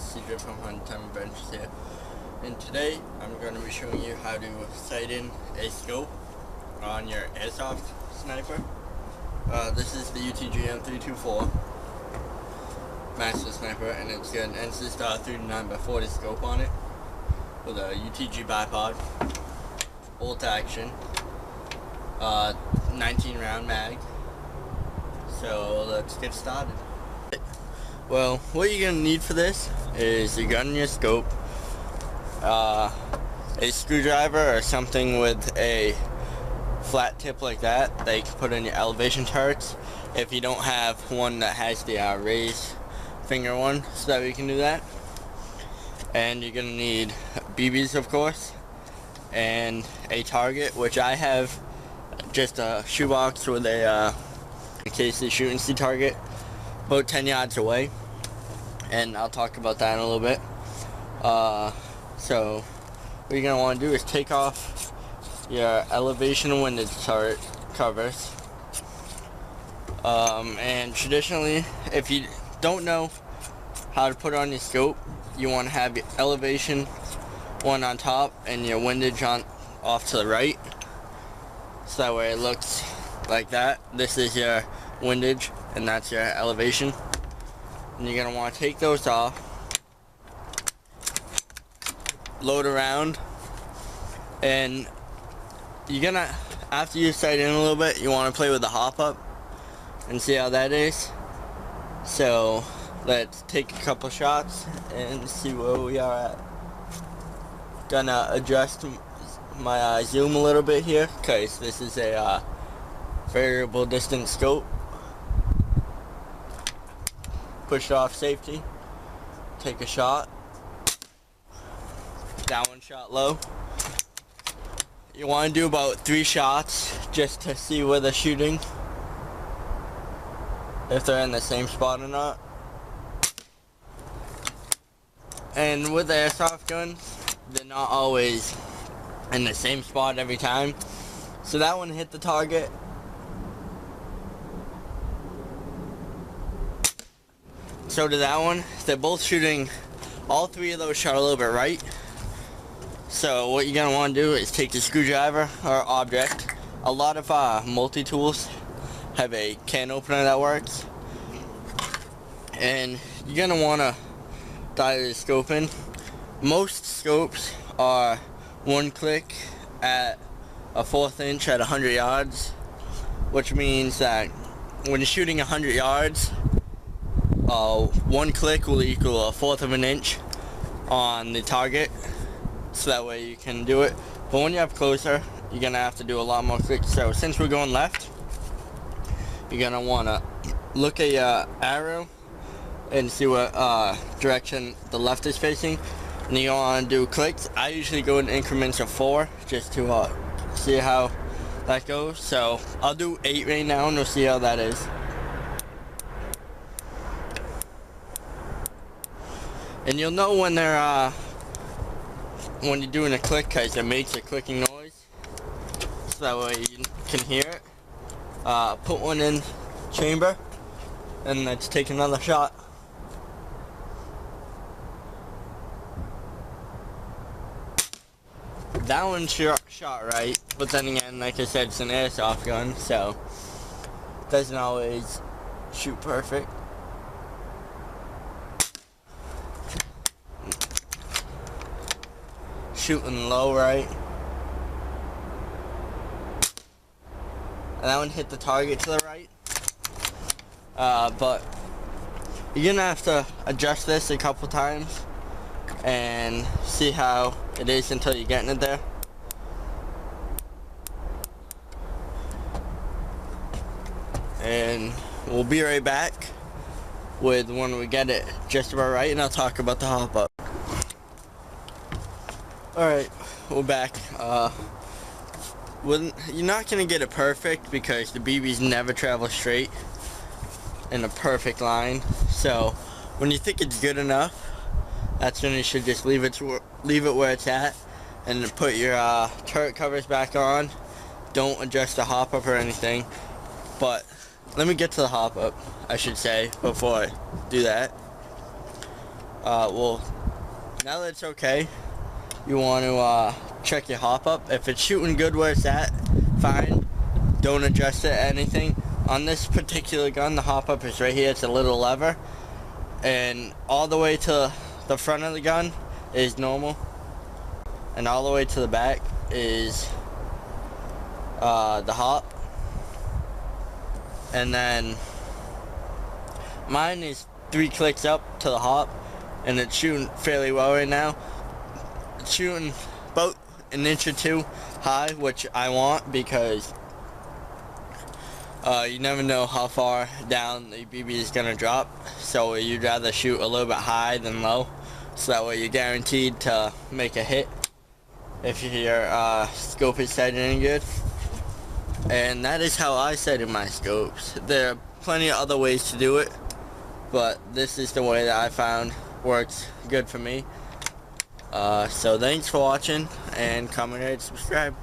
CJ from Untitled Chapter here, and today I'm going to be showing you how to sight in a scope on your airsoft sniper. This is the UTG M324 Master Sniper, and it's got an NC 39x40 scope on it with a UTG bipod, bolt action, 19 round mag. So let's get started. Well, what you're going to need for this is your gun and your scope, a screwdriver or something with a flat tip like that you can put in your elevation turrets if you don't have one that has the raised finger one, so that we can do that. And you're going to need BBs, of course, and a target, which I have just a shoebox with a KC shoot and see target about 10 yards away, and I'll talk about that in a little bit. So what you're going to want to do is take off your elevation and windage turret covers, and traditionally, if you don't know how to put on your scope, you want to have your elevation one on top and your windage on off to the right, so that way it looks like that. This is your windage and that's your elevation, and you're going to want to take those off, load around, and you're going to, after you sight in a little bit, you want to play with the hop up and see how that is. So let's take a couple shots and see where we are at. Gonna adjust my zoom a little bit here because this is a variable distance scope. Push off safety, take a shot, that one shot low. You want to do about 3 shots just to see where they're shooting, if they're in the same spot or not. And with the airsoft guns, they're not always in the same spot every time, so that one hit the target. So did that one. They're both shooting, all 3 of those shot a little bit right. So what you're going to want to do is take the screwdriver or object. A lot of multi-tools have a can opener that works. And you're going to want to dial the scope in. Most scopes are 1 click at a 1/4 inch at 100 yards. Which means that when you're shooting 100 yards, 1 click will equal 1/4 of an inch on the target, so that way you can do it. But when you're up closer, you're gonna have to do a lot more clicks. So since we're going left, you're gonna want to look at your arrow and see what direction the left is facing, and you want to do clicks. I usually go in increments of 4 just to see how that goes. So I'll do 8 right now and we'll see how that is. And you'll know when they're when you're doing a click, because it makes a clicking noise, so that way you can hear it. Put one in chamber, and let's take another shot. That one shot right, but then again, like I said, it's an airsoft gun, so it doesn't always shoot perfect. Shooting low right, and that one hit the target to the right. But you're gonna have to adjust this a couple times and see how it is until you're getting it there. And we'll be right back with when we get it just about right, and I'll talk about the hop up. Alright, we're back. You're not going to get it perfect because the BBs never travel straight in a perfect line. So when you think it's good enough, that's when you should just leave it where it's at and put your turret covers back on. Don't adjust the hop up or anything. But let me get to the hop up, I should say, before I do that. Well, now that it's okay, you want to check your hop up. If it's shooting good where it's at, fine. Don't adjust it, anything. On this particular gun, the hop up is right here. It's a little lever, and all the way to the front of the gun is normal, and all the way to the back is the hop. And then mine is 3 clicks up to the hop, and it's shooting fairly well right now. It's shooting about an inch or 2 high, which I want, because you never know how far down the BB is going to drop, so you'd rather shoot a little bit high than low, so that way you're guaranteed to make a hit if your scope is sighted any good. And that is how I sighted my scopes. There are plenty of other ways to do it, but this is the way that I found works good for me. So thanks for watching, and comment, rate, subscribe.